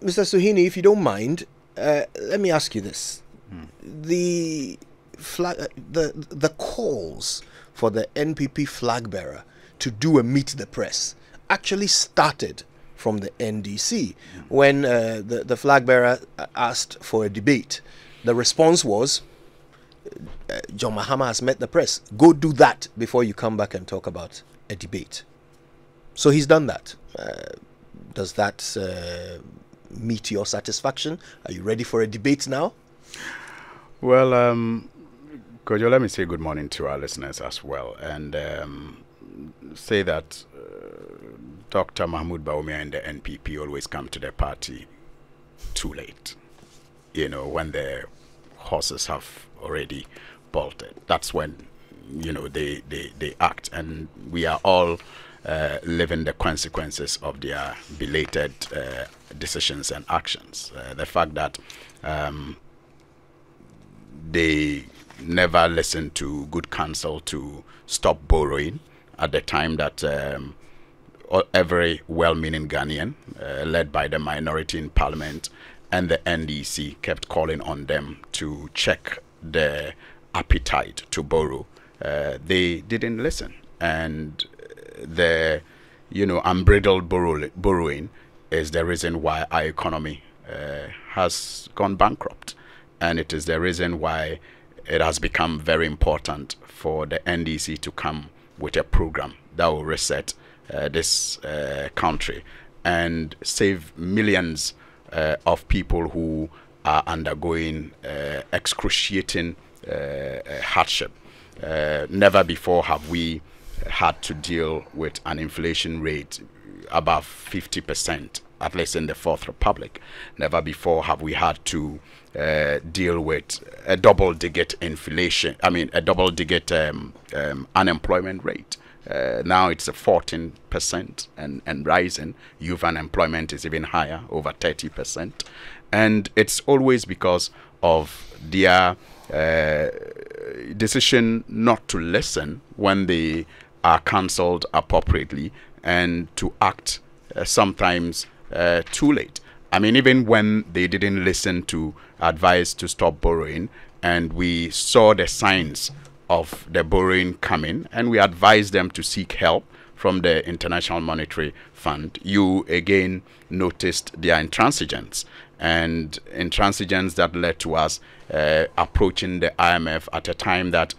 Mr. Suhuyini, if you don't mind, let me ask you this. The the calls for the NPP flag bearer to do a meet the press actually started from the NDC when the flag bearer asked for a debate. The response was, John Mahama has met the press. Go do that before you come back and talk about a debate. So he's done that. Does that meet your satisfaction? Are you ready for a debate now? Well, Kojo, let me say good morning to our listeners as well, and say that Dr. Mahmoud Bawumia and the NPP always come to the party too late. You know, when the horses have already bolted. That's when, you know, they act, and we are all living the consequences of their belated decisions and actions. The fact that they never listened to good counsel to stop borrowing at the time that every well-meaning Ghanaian, led by the minority in parliament and the NDC, kept calling on them to check their appetite to borrow. They didn't listen, and the unbridled borrowing is the reason why our economy has gone bankrupt, and it is the reason why it has become very important for the NDC to come with a program that will reset this country and save millions of people who are undergoing excruciating hardship. Never before have we had to deal with an inflation rate above 50%, at least in the Fourth Republic. Never before have we had to deal with a double-digit inflation. I mean, a double-digit unemployment rate. Now it's a 14% and rising. Youth unemployment is even higher, over 30%. And it's always because of their decision not to listen when they are counseled appropriately, and to act sometimes too late. I mean, even when they didn't listen to advice to stop borrowing, and we saw the signs of the borrowing coming, and we advised them to seek help from the International Monetary Fund, you again noticed their intransigence, and intransigence that led to us approaching the IMF at a time that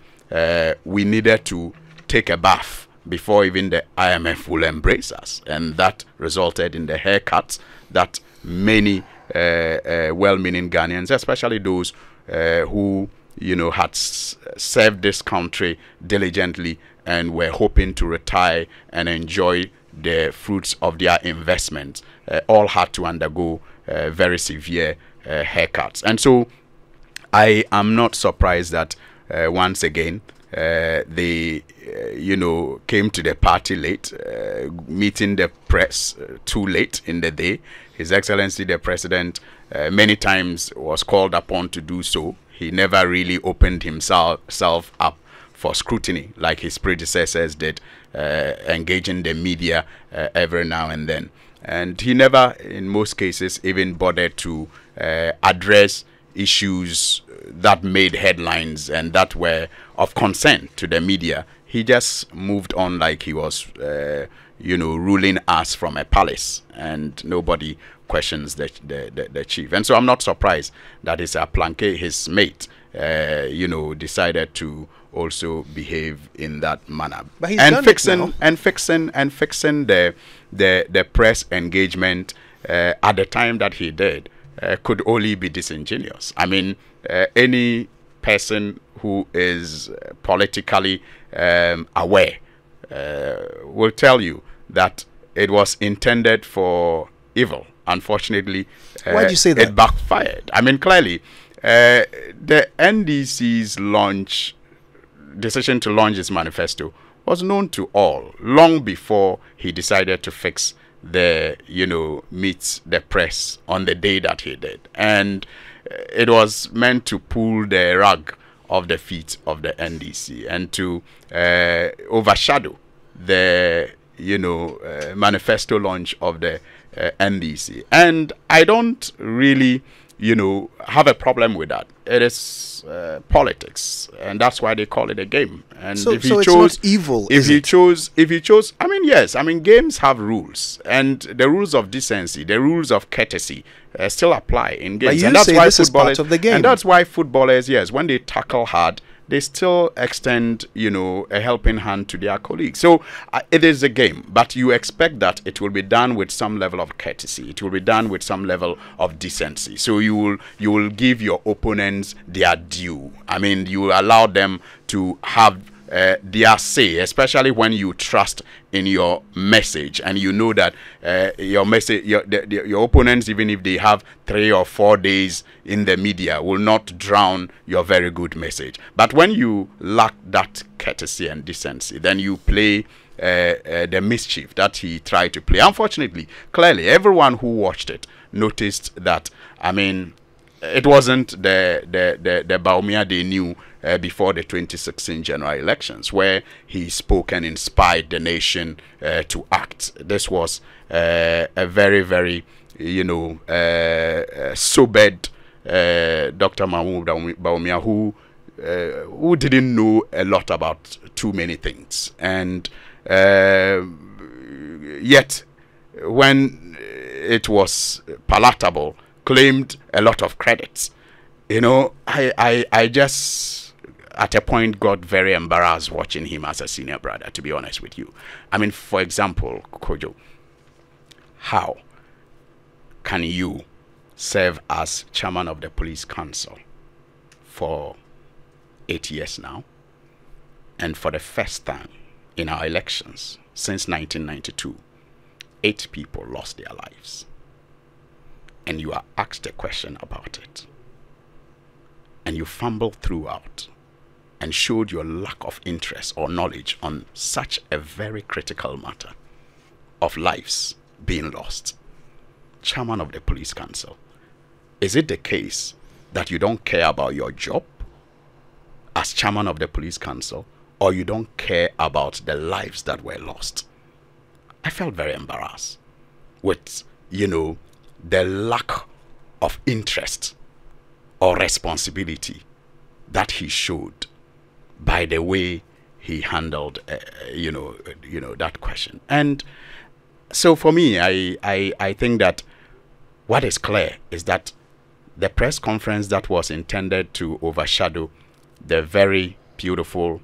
we needed to take a bath before even the IMF will embrace us, and that resulted in the haircuts that many well-meaning Ghanaians, especially those who had served this country diligently and were hoping to retire and enjoy the fruits of their investments, all had to undergo very severe haircuts. And so I am not surprised that once again they came to the party late, meeting the press too late in the day. His Excellency the President many times was called upon to do so. He never really opened himself up for scrutiny like his predecessors did, engaging the media every now and then. And he never, in most cases, even bothered to address issues that made headlines and that were of concern to the media. He just moved on like he was, ruling us from a palace, and nobody questions the chief. And so I'm not surprised that his aplanque, his mate, decided to also behave in that manner. But he's done fixing the press engagement at the time that he did could only be disingenuous. I mean, any person who is politically aware will tell you that it was intended for evil. Unfortunately, why do you say that? It backfired. I mean, clearly, the NDC's decision to launch his manifesto was known to all long before he decided to fix meet the press on the day that he did. And it was meant to pull the rug of the feet of the NDC and to overshadow the manifesto launch of the NDC. And I don't really, have a problem with that. It is politics, and that's why they call it a game. And so, if so he it's chose, not evil. if he chose, I mean, yes, I mean, games have rules, and the rules of decency, the rules of courtesy still apply in games. But you and that's say why this is part of the game. And that's why footballers, yes, when they tackle hard, they still extend, a helping hand to their colleagues. So it is a game, but you expect that it will be done with some level of courtesy. It will be done with some level of decency. So you will give your opponents their due. I mean, you will allow them to have their say, especially when you trust in your message and you know that your message, your opponents, even if they have 3 or 4 days in the media, will not drown your very good message. But when you lack that courtesy and decency, then you play the mischief that he tried to play. Unfortunately, clearly, everyone who watched it noticed that, I mean, it wasn't the Bawumia they knew before the 2016 general elections, where he spoke and inspired the nation to act. This was a very, very, sobered Dr. Mahmoud Bawumia, who didn't know a lot about too many things. And yet, when it was palatable, claimed a lot of credits. I just at a point got very embarrassed watching him as a senior brother, to be honest with you. I mean, for example, Kojo, how can you serve as chairman of the police council for 8 years now, and for the first time in our elections since 1992, 8 people lost their lives, and you are asked a question about it, and you fumbled throughout and showed your lack of interest or knowledge on such a very critical matter of lives being lost? Chairman of the police council, is it the case that you don't care about your job as chairman of the police council, or you don't care about the lives that were lost? I felt very embarrassed with, the lack of interest or responsibility that he showed by the way he handled, that question. And so for me, I think that what is clear is that the press conference that was intended to overshadow the very beautiful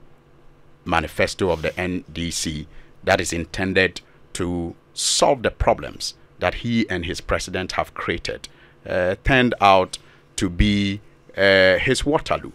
manifesto of the NDC that is intended to solve the problems that he and his president have created turned out to be his Waterloo.